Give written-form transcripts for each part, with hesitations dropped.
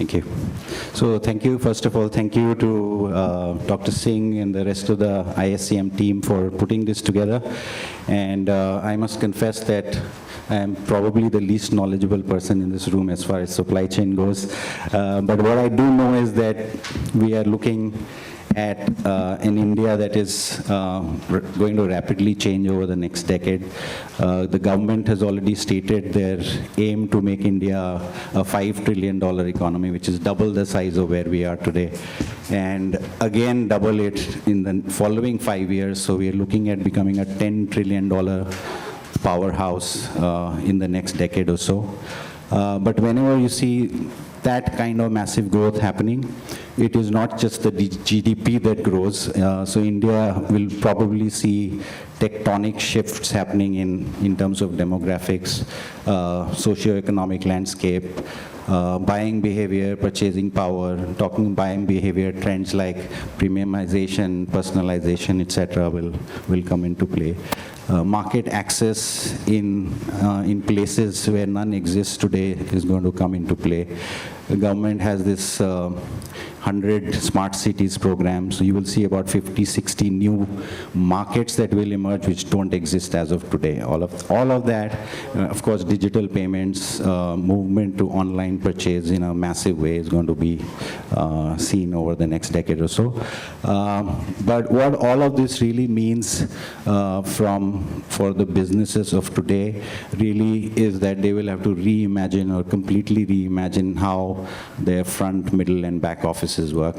Thank you. So thank you, first of all, thank you to Dr. Singh and the rest of the ISCM team for putting this together. And I must confess that I am probably the least knowledgeable person in this room as far as supply chain goes. But what I do know is that we are looking at an India that is going to rapidly change over the next decade. The government has already stated their aim to make India a $5 trillion economy, which is double the size of where we are today. And again, double it in the following 5 years. So we are looking at becoming a $10 trillion powerhouse in the next decade or so. But whenever you see that kind of massive growth happening, it is not just the GDP that grows. So India will probably see tectonic shifts happening in terms of demographics, socioeconomic landscape, buying behavior, purchasing power, talking buying behavior, trends like premiumization, personalization, etc. will come into play. Market access in places where none exists today is going to come into play. The government has this 100 smart cities program, so you will see about 50, 60 new markets that will emerge which don't exist as of today. All of that, of course, digital payments, movement to online purchase in a massive way is going to be seen over the next decade or so. But what all of this really means for the businesses of today really is that they will have to reimagine or completely reimagine how their front, middle, and back offices work,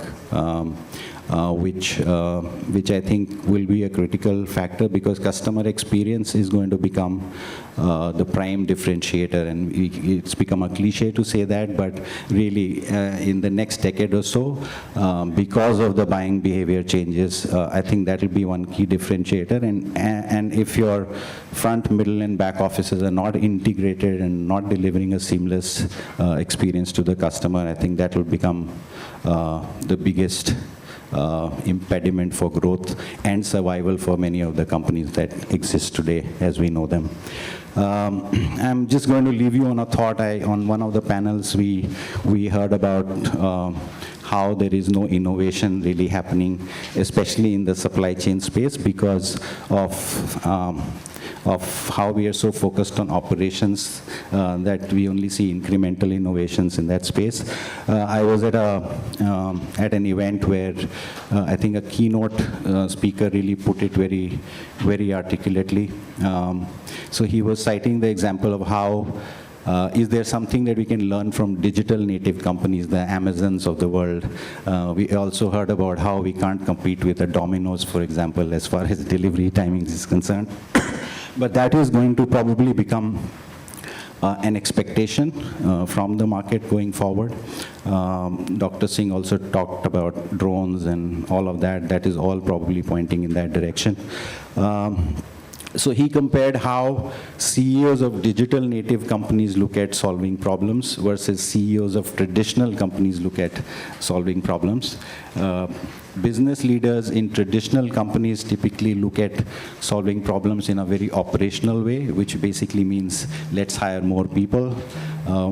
which I think will be a critical factor, because customer experience is going to become the prime differentiator, and it's become a cliche to say that, but really in the next decade or so, because of the buying behavior changes, I think that will be one key differentiator. And if your front, middle, and back offices are not integrated and not delivering a seamless experience to the customer, I think that will become the biggest impediment for growth and survival for many of the companies that exist today as we know them. I'm just going to leave you on a thought. On one of the panels, we heard about how there is no innovation really happening, especially in the supply chain space, because of how we are so focused on operations that we only see incremental innovations in that space. I was at an event where I think a keynote speaker really put it very, very articulately. So he was citing the example of how is there something that we can learn from digital native companies, the Amazons of the world? We also heard about how we can't compete with the Domino's, for example, as far as delivery timings is concerned. But that is going to probably become an expectation from the market going forward. Dr. Singh also talked about drones and all of that. That is all probably pointing in that direction. So he compared how CEOs of digital native companies look at solving problems versus CEOs of traditional companies look at solving problems. Business leaders in traditional companies typically look at solving problems in a very operational way, which basically means let's hire more people,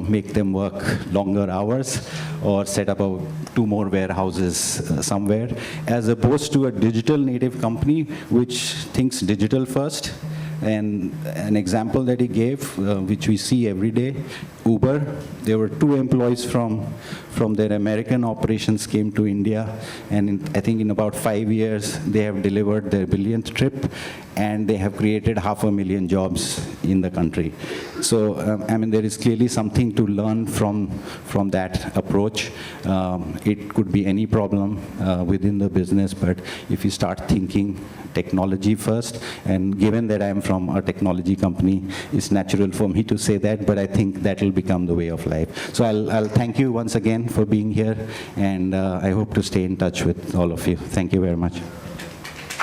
make them work longer hours, or set up 2 more warehouses somewhere, as opposed to a digital native company which thinks digital first. And an example that he gave, which we see every day, Uber, there were 2 employees from their American operations came to India, and I think in about 5 years, they have delivered their billionth trip, and they have created 500,000 jobs in the country. So, I mean, there is clearly something to learn from that approach. It could be any problem within the business, but if you start thinking technology first, and given that I'm from a technology company, it's natural for me to say that, but I think that will become the way of life. So I'll thank you once again for being here, and I hope to stay in touch with all of you. Thank you very much.